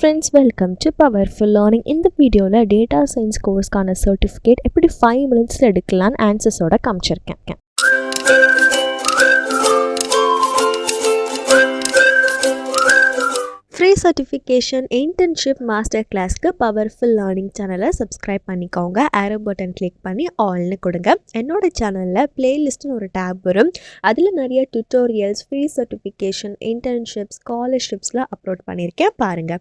Friends, welcome to Powerful Learning. In the video, Data Science course certificate எப்படி 5 minutes எடுக்கலாம் answers ஓட காமிச்சிருக்கேன். Free certification internship master class க்கு Powerful Learning channel subscribe பண்ணிக்கோங்க. arrow button click பண்ணி all னு கொடுங்க. என்னோட சேனல்ல playlist னு ஒரு tab வரும். அதுல நிறைய tutorials, free certification, internships, scholarships upload பண்ணிருக்கேன் பாருங்க.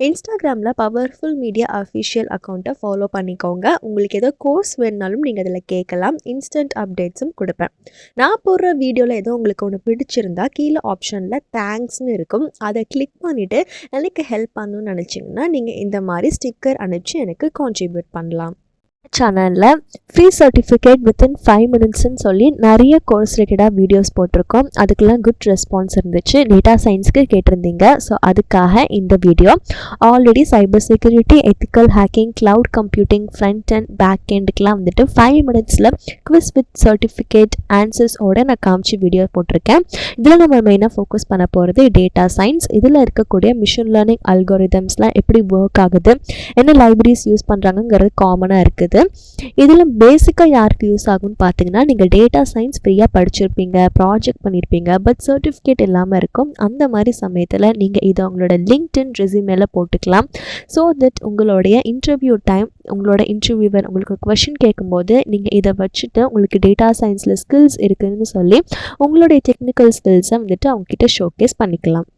இன்ஸ்டாகிராம்ல Powerful Media official account follow பண்ணிக்கோங்க. உங்களுக்கு ஏதோ கோர்ஸ் வேணும்னாலும் நீங்க அதில் கேட்கலாம். இன்ஸ்டன்ட் அப்டேட்ஸும் கொடுப்பேன். நான் போடுற வீடியோவில் ஏதோ உங்களுக்கு ஒன்று பிடிச்சிருந்தா கீழே ஆப்ஷனில் தேங்க்ஸ்னு இருக்கும். அதை கிளிக் பண்ணிவிட்டு எனக்கு ஹெல்ப் பண்ணணும்னு நினச்சிங்கன்னா நீங்கள் இந்த மாதிரி ஸ்டிக்கர் அனுப்பிச்சு எனக்கு கான்ட்ரிபியூட் பண்ணலாம். சேனலில் ஃப்ரீ சர்டிஃபிகேட் வித்தின் 5 மினிட்ஸ்ன்னு சொல்லி நிறைய கோர்ஸ் ரிலேட்டடாக வீடியோஸ் போட்டிருக்கோம். அதுக்கெல்லாம் குட் ரெஸ்பான்ஸ் இருந்துச்சு. டேட்டா சயின்ஸ்க்கு கேட்டிருந்தீங்க. ஸோ அதுக்காக இந்த video. Already cyber security, ethical hacking, cloud computing, front and back எண்டுக்கெலாம் வந்துட்டு 5 மினிட்ஸில் குவிஸ் வித் சர்டிஃபிகேட் ஆன்சர்ஸோடு நான் காமிச்சு வீடியோ போட்டிருக்கேன். இதில் நம்ம மெயினாக ஃபோக்கஸ் பண்ண போகிறது டேட்டா சயின்ஸ். இதில் இருக்கக்கூடிய மிஷின் லேர்னிங் அல்கோரிதம்ஸ்லாம் எப்படி ஒர்க் ஆகுது, என்ன லைப்ரரிஸ் யூஸ் பண்ணுறாங்கங்கிறது காமனாக இருக்குது. இதில் பேசிக்காக யாருக்கு யூஸ் ஆகும்னு பார்த்தீங்கன்னா, நீங்கள் டேட்டா சயின்ஸ் ஃப்ரீயாக படிச்சிருப்பீங்க, ப்ராஜெக்ட் பண்ணியிருப்பீங்க, பட் சர்டிஃபிகேட் இல்லாமல் இருக்கும். அந்த மாதிரி சமயத்தில் நீங்கள் இதை உங்களோட லிங்க்டின் ரெஸ்யூமேல போட்டுக்கலாம். ஸோ தட் உங்களுடைய இன்டர்வியூ டைம், உங்களோட இன்டர்வியூவர் உங்களுக்கு கொஷின் கேட்கும்போது நீங்கள் இதை வச்சுட்டு உங்களுக்கு டேட்டா சயின்ஸில் ஸ்கில்ஸ் இருக்குதுன்னு சொல்லி உங்களுடைய டெக்னிக்கல் ஸ்கில்ஸை வந்துட்டு அவங்கக்கிட்ட ஷோகேஸ் பண்ணிக்கலாம்.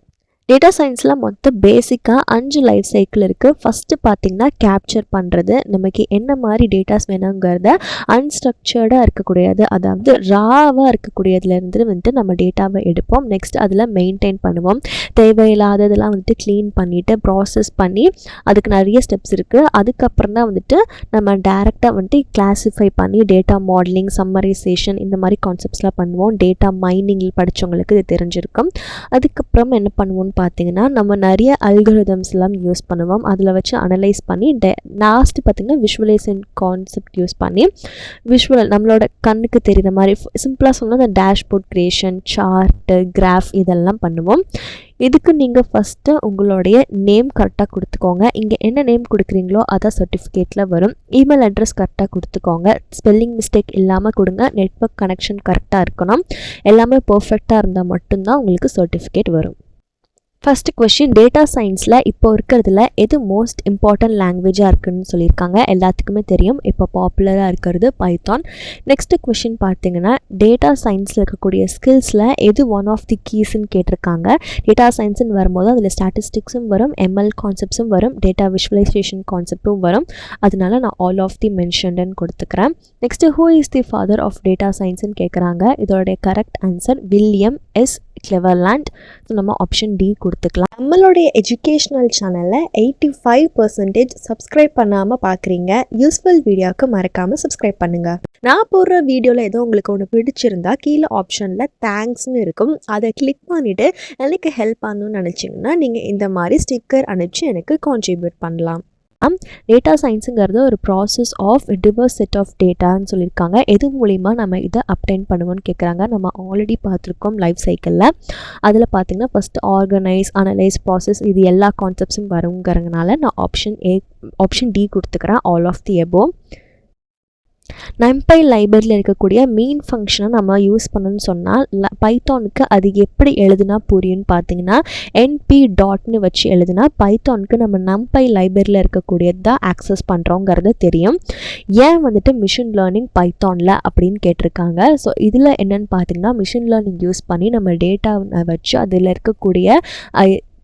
டேட்டா சயின்ஸில் மொத்தம் பேசிக்காக 5 லைஃப் சைக்கிள் இருக்குது. ஃபஸ்ட்டு பார்த்திங்கன்னா கேப்சர் பண்ணுறது. நமக்கு என்ன மாதிரி டேட்டாஸ் வேணுங்கிறத அன்ஸ்ட்ரக்சர்டாக இருக்கக்கூடியது, அதாவது ராவாக இருக்கக்கூடியதுலேருந்து வந்துட்டு நம்ம டேட்டாவை எடுப்போம். நெக்ஸ்ட் அதில் மெயின்டைன் பண்ணுவோம். தேவையில்லாததெல்லாம் வந்துட்டு க்ளீன் பண்ணிவிட்டு ப்ராசஸ் பண்ணி அதுக்கு நிறைய ஸ்டெப்ஸ் இருக்குது. அதுக்கப்புறம் தான் வந்துட்டு நம்ம டேரெக்டாக வந்துட்டு கிளாஸிஃபை பண்ணி டேட்டா மாடலிங், சம்மரைசேஷன் இந்த மாதிரி கான்செப்ட்ஸ்லாம் பண்ணுவோம். டேட்டா மைனிங்கில் படித்தவங்களுக்கு இது தெரிஞ்சிருக்கும். அதுக்கப்புறம் என்ன பண்ணுவோம் பார்த்தீங்கன்னா, நம்ம நிறைய அல்கோரிதம்ஸ்லாம் யூஸ் பண்ணுவோம். அதில் வச்சு அனலைஸ் பண்ணி லாஸ்ட்டு பார்த்திங்கன்னா விஷுவலைசேஷன் கான்செப்ட் யூஸ் பண்ணி நம்மளோட கண்ணுக்கு தெரிகிற மாதிரி சிம்பிளாக சொன்னால் அந்த டேஷ்போர்ட் க்ரியேஷன், சார்ட்டு, கிராஃப் இதெல்லாம் பண்ணுவோம். இதுக்கு நீங்கள் ஃபஸ்ட்டு உங்களுடைய நேம் கரெக்டாக கொடுத்துக்கோங்க. இங்கே என்ன நேம் கொடுக்குறீங்களோ அதான் சர்டிஃபிகேட்டில் வரும். இமெயில் அட்ரஸ் கரெக்டாக கொடுத்துக்கோங்க. ஸ்பெல்லிங் மிஸ்டேக் இல்லாமல் கொடுங்க. நெட்வொர்க் கனெக்ஷன் கரெக்டாக இருக்கணும். எல்லாமே பர்ஃபெக்டாக இருந்தால் மட்டும்தான் உங்களுக்கு சர்டிஃபிகேட் வரும். ஃபஸ்ட்டு கொஷின், டேட்டா சயின்ஸில் இப்போ இருக்கிறதுல எது மோஸ்ட் இம்பார்ட்டன்ட் லாங்குவேஜாக இருக்குதுன்னு சொல்லியிருக்காங்க. எல்லாத்துக்குமே தெரியும், இப்போ பாப்புலராக இருக்கிறது பைத்தான். நெக்ஸ்ட்டு கொஷின் பார்த்தீங்கன்னா, டேட்டா சயின்ஸில் இருக்கக்கூடிய ஸ்கில்ஸில் எது ஒன் ஆஃப் தி கீஸ்ன்னு கேட்டிருக்காங்க. டேட்டா சயின்ஸ்ன்னு வரும்போது அதில் ஸ்டாட்டிஸ்டிக்ஸும் வரும், எம்எல் கான்செப்ட்ஸும் வரும், டேட்டா விஷுவலைசேஷன் கான்செப்டும் வரும். அதனால நான் ஆல் ஆஃப் தி மென்ஷன்டுன்னு கொடுத்துக்கிறேன். Next who is the father of data சயின்ஸ்ன்னு கேட்குறாங்க. இதோடைய correct answer William S Cleveland. So நம்ம ஆப்ஷன் டி கொடுத்துக்கலாம். நம்மளுடைய எஜுகேஷ்னல் சேனலில் 85% சப்ஸ்கிரைப் பண்ணாமல் பார்க்குறீங்க. யூஸ்ஃபுல் வீடியோவுக்கு மறக்காமல் சப்ஸ்கிரைப் பண்ணுங்கள். நான் போடுற வீடியோவில் ஏதோ உங்களுக்கு ஒன்று பிடிச்சிருந்தா கீழே ஆப்ஷனில் தேங்க்ஸ்னு இருக்கும். அதை கிளிக் பண்ணிவிட்டு எனக்கு ஹெல்ப் பண்ணணும்னு நினச்சிங்கன்னா நீங்கள் இந்த மாதிரி ஸ்டிக்கர் அனுப்பிச்சு எனக்கு கான்ட்ரிபியூட் பண்ணலாம். டேட்டா சயின்ஸுங்கிறது ஒரு process of diverse set of டேட்டான்னு சொல்லியிருக்காங்க. எது மூலிமா நம்ம இதை அப்டைன் பண்ணுவோன்னு கேட்குறாங்க. நம்ம ஆல்ரெடி பார்த்துருக்கோம் லைஃப் சைக்கிளில். அதில் பார்த்திங்கன்னா ஃபஸ்ட்டு ஆர்கனைஸ், அனலைஸ், ப்ராசஸ் இது எல்லா கான்செப்ட்ஸும் வருங்கிறதுனால நான் ஆப்ஷன் டி கொடுத்துக்கிறேன், ஆல் ஆஃப் தி எபோவ். நம்பை லைப்ரரியில் இருக்கக்கூடிய மெயின் ஃபங்க்ஷனை நம்ம யூஸ் பண்ணணும்னு சொன்னால் பைத்தானுக்கு அது எப்படி எழுதுனா புரியும்னு பார்த்தீங்கன்னா, என்பி டாட்னு வச்சு எழுதுனா பைத்தானுக்கு நம்ம நம்பை லைப்ரரியில் இருக்கக்கூடியது தான் ஆக்சஸ் பண்ணுறோங்கிறது தெரியும். ஏன் வந்துட்டு மிஷின் லேர்னிங் பைத்தானில் அப்படின்னு கேட்டிருக்காங்க. ஸோ இதில் என்னென்னு பார்த்தீங்கன்னா, மிஷின் லேர்னிங் யூஸ் பண்ணி நம்ம டேட்டாவை வச்சு அதில் இருக்கக்கூடிய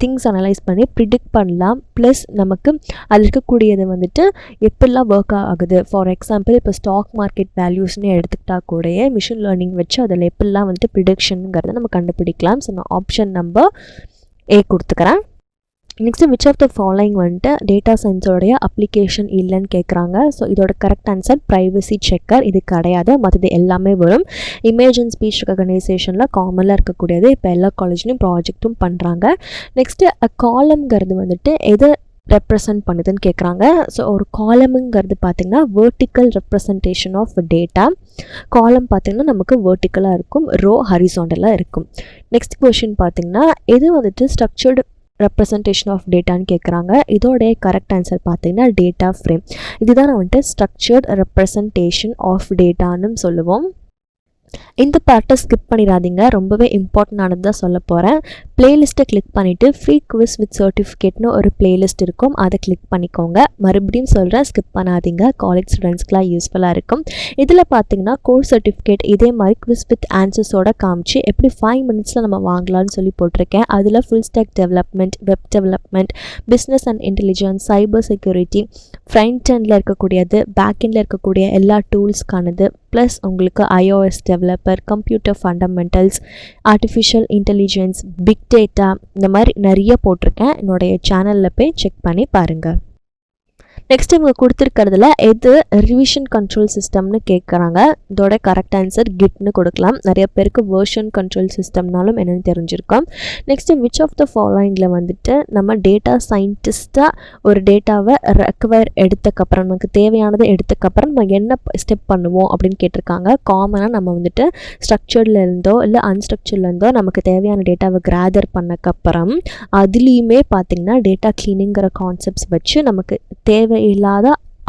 திங்ஸ் அனலைஸ் பண்ணி ப்ரிடிக்ட் பண்ணலாம். ப்ளஸ் நமக்கு அதில் இருக்கக்கூடியது வந்துட்டு எப்படிலாம் ஒர்க் ஆகுது. ஃபார் எக்ஸாம்பிள் இப்போ ஸ்டாக் மார்க்கெட் வேல்யூஸ்னு எடுத்துக்கிட்டால் கூட மிஷின் லேர்னிங் வச்சு அதில் எப்படிலாம் வந்துட்டு ப்ரிடிக்ஷனுங்கிறத நம்ம கண்டுபிடிக்கலாம். ஸோ நான் ஆப்ஷன் நம்பர் ஏ கொடுத்துக்கிறேன். Next which of the following வந்துட்டு டேட்டா சயின்ஸோடைய அப்ளிகேஷன் இல்லைன்னு கேட்குறாங்க. ஸோ இதோட கரெக்ட் ஆன்சர் ப்ரைவசி செக்கர். இது கிடையாது, மற்றது எல்லாமே வரும். இமேஜ் அண்ட் ஸ்பீச் ரெகனைசேஷனில் காமனாக இருக்கக்கூடியது இப்போ எல்லா காலேஜ்லையும் ப்ராஜெக்ட்டும் பண்ணுறாங்க. நெக்ஸ்ட்டு காலம்ங்கிறது வந்துட்டு எதை ரெப்ரசன்ட் பண்ணுதுன்னு கேட்குறாங்க. ஸோ ஒரு காலமுங்கிறது பார்த்திங்கன்னா வெர்டிக்கல் ரெப்ரசன்டேஷன் ஆஃப் டேட்டா. காலம் பார்த்திங்கன்னா நமக்கு வெர்டிக்கலாக இருக்கும், ரோ ஹரிசாண்டலாக இருக்கும். நெக்ஸ்ட் கொஷின் பார்த்திங்கன்னா, எது வந்துட்டு ஸ்ட்ரக்சர்டு ரெப்ரசன்டேஷன் ஆஃப் டேட்டான்னு கேட்குறாங்க. இதோடைய கரெக்ட் ஆன்சர் பார்த்தீங்கன்னா டேட்டா ஃப்ரேம். இதுதான் வந்துட்டு ஸ்ட்ரக்சர்ட் ரெப்ரசன்டேஷன் ஆஃப் டேட்டான்னு சொல்லுவோம். இந்த பார்ட்டை ஸ்கிப் பண்ணிடாதீங்க, ரொம்பவே இம்பார்ட்டண்டானது தான் சொல்ல போகிறேன். பிளேலிஸ்ட்டை கிளிக் பண்ணிவிட்டு ஃப்ரீ குவிஸ் வித் சர்டிஃபிகேட்னு ஒரு பிளேலிஸ்ட் இருக்கும், அதை கிளிக் பண்ணிக்கோங்க. மறுபடியும் சொல்கிறேன், ஸ்கிப் பண்ணாதீங்க, காலேஜ் ஸ்டூடெண்ட்ஸ்க்குலாம் யூஸ்ஃபுல்லாக இருக்கும். இதில் பார்த்தீங்கன்னா கோர்ஸ் சர்டிஃபிகேட் இதே மாதிரி குவிஸ் வித் ஆன்சர்ஸோட காமிச்சு எப்படி 5 மினிட்ஸில் நம்ம வாங்கலாம்னு சொல்லி போட்டிருக்கேன். அதில் full stack development, web development, business and intelligence, cyber security, front எண்டில் இருக்கக்கூடியது, பேக் எண்டில் இருக்கக்கூடிய எல்லா டூல்ஸ்க்கானது, ப்ளஸ் உங்களுக்கு iOS developer, computer fundamentals, artificial intelligence, big data, இந்த மாதிரி நிறைய போட்டிருக்கேன். என்னுடைய சேனலில் போய் செக் பண்ணி பாருங்கள். நெக்ஸ்ட் இவங்க கொடுத்துருக்கிறதுல எது ரிவிஷன் கண்ட்ரோல் சிஸ்டம்னு கேட்குறாங்க. இதோட கரெக்ட் ஆன்சர் கிட்னு கொடுக்கலாம். நிறைய பேருக்கு வேர்ஷன் கண்ட்ரோல் சிஸ்டம்னாலும் என்னென்னு தெரிஞ்சிருக்கோம். நெக்ஸ்ட்டு விச் ஆஃப் த ஃபாலோயிங்கில் வந்துட்டு நம்ம டேட்டா சயின்டிஸ்ட்டாக ஒரு டேட்டாவை ரெக்கவர் எடுத்தக்கப்புறம், நமக்கு தேவையானதை எடுத்தக்கப்புறம் நம்ம என்ன ஸ்டெப் பண்ணுவோம் அப்படின்னு கேட்டிருக்காங்க. காமனாக நம்ம வந்துட்டு ஸ்ட்ரக்சர்லேருந்தோ இல்லை அன்ஸ்ட்ரக்சர்லேருந்தோ நமக்கு தேவையான டேட்டாவை கேதர் பண்ணக்கப்புறம் அதுலேயுமே பார்த்திங்கன்னா டேட்டா கிளீனிங்கிற கான்செப்ட்ஸ் வச்சு நமக்கு தேவையில்லாத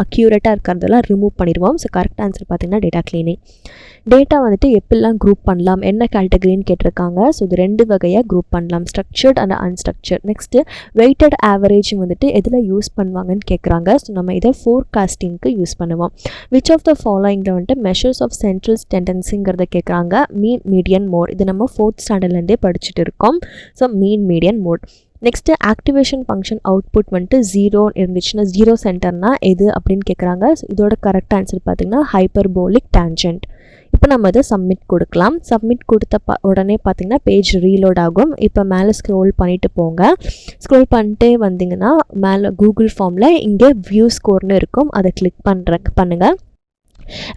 அக்யூரேட்டாக இருக்கிறதெல்லாம் ரிமூவ் பண்ணிடுவோம். ஸோ கரெக்ட் ஆன்சர் பார்த்திங்கன்னா டேட்டா கிளீனிங். டேட்டா வந்துட்டு எப்படிலாம் குரூப் பண்ணலாம், என்ன கேட்டகரின்னு கேட்டிருக்காங்க. ஸோ இது 2 வகையாக குரூப் பண்ணலாம், structured and unstructured. Next weighted average வந்துட்டு எதில் யூஸ் பண்ணுவாங்கன்னு கேட்குறாங்க. ஸோ நம்ம இதை ஃபோர்காஸ்டிங்க்கு யூஸ் பண்ணுவோம். விச் ஆஃப் த ஃபாலோயிங்கில் வந்துட்டு மெஷர்ஸ் ஆஃப் சென்ட்ரல் டெண்டன்சிங்கிறத கேட்குறாங்க. Mean, median, mode. இது நம்ம 4th ஸ்டாண்டர்ட்லேருந்தே படிச்சுட்டு இருக்கோம். So mean, median, mode. Next activation function output வந்துட்டு 0 இருந்துச்சுன்னா 0 சென்டர்னா எது அப்படின்னு கேட்குறாங்க. இதோட கரெக்ட் ஆன்சர் பார்த்திங்கன்னா ஹைப்பர்போலிக் டேஞ்சன்ட். இப்போ நம்ம இதை சப்மிட் கொடுக்கலாம். சப்மிட் கொடுத்த உடனே பார்த்திங்கன்னா பேஜ் ரீலோட் ஆகும். இப்போ மேலே ஸ்க்ரோல் பண்ணிவிட்டு போங்க. ஸ்க்ரோல் பண்ணிட்டே வந்தீங்கன்னா மேலே கூகுள் ஃபார்மில் இங்கே வியூ ஸ்கோர்னு இருக்கும், அதை கிளிக் பண்ணுங்கள்.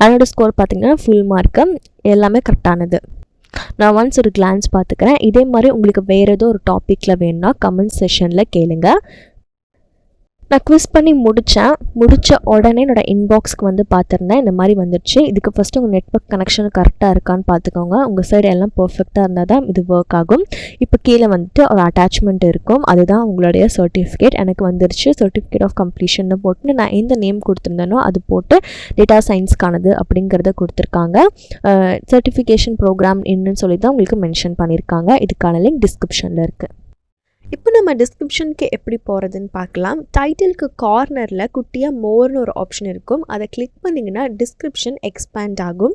என்னோடய ஸ்கோர் பார்த்திங்கன்னா ஃபுல் மார்க்கு, எல்லாமே கரெக்டானது. நான் ஒன்ஸ் ஒரு கிளான்ஸ் பார்த்துக்கிறேன். இதே மாதிரி உங்களுக்கு வேறு ஏதோ ஒரு டாப்பிக்கில் வேணும்னா கமெண்ட் செஷனில் கேளுங்க. நான் குவிஸ் பண்ணி முடித்த உடனே என்னோடய இன்பாக்ஸ்க்கு வந்து பார்த்துருந்தேன். இந்த மாதிரி வந்துடுச்சு. இதுக்கு ஃபஸ்ட்டு உங்கள் நெட்வொர்க் கனெக்ஷன் கரெக்டாக இருக்கான்னு பார்த்துக்கோங்க. உங்கள் சைடு எல்லாம் பர்ஃபெக்டாக இருந்தால் தான் இது ஒர்க் ஆகும். இப்போ கீழே வந்துட்டு ஒரு அட்டாச்மெண்ட் இருக்கும், அதுதான் உங்களுடைய சர்டிஃபிகேட். எனக்கு வந்துருச்சு. சர்டிஃபிகேட் ஆஃப் கம்ப்ளீஷன்னு போட்டு நான் எந்த நேம் கொடுத்துருந்தேனோ அது போட்டு டேட்டா சயின்ஸ்க்கானது அப்படிங்கிறத கொடுத்துருக்காங்க. சர்டிஃபிகேஷன் ப்ரோக்ராம் என்னன்னு சொல்லி தான் உங்களுக்கு மென்ஷன் பண்ணியிருக்காங்க. இதுக்கான லிங்க் டிஸ்கிரிப்ஷனில் இருக்குது. இப்போ நம்ம டிஸ்கிரிப்ஷனுக்கு எப்படி போகிறதுன்னு பார்க்கலாம். டைட்டிலுக்கு கார்னரில் குட்டியாக மோர்னு ஒரு ஆப்ஷன் இருக்கும், அதை கிளிக் பண்ணிங்கன்னா டிஸ்கிரிப்ஷன் எக்ஸ்பேண்ட் ஆகும்.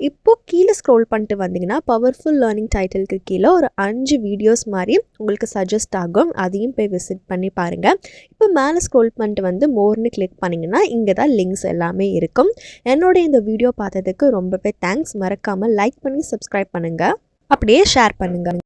இப்போது கீழே ஸ்க்ரோல் பண்ணிட்டு வந்தீங்கன்னா பவர்ஃபுல் லேர்னிங் டைட்டிலுக்கு கீழே ஒரு 5 வீடியோஸ் மாதிரி உங்களுக்கு சஜஸ்ட் ஆகும், அதையும் போய் விசிட் பண்ணி பாருங்கள். இப்போ மேலே ஸ்க்ரோல் பண்ணிட்டு வந்து மோர்னு கிளிக் பண்ணிங்கன்னா இங்கே தான் லிங்க்ஸ் எல்லாமே இருக்கும். என்னோட இந்த வீடியோ பார்த்ததுக்கு ரொம்பவே தேங்க்ஸ். மறக்காமல் லைக் பண்ணி சப்ஸ்கிரைப் பண்ணுங்கள், அப்படியே ஷேர் பண்ணுங்கள்.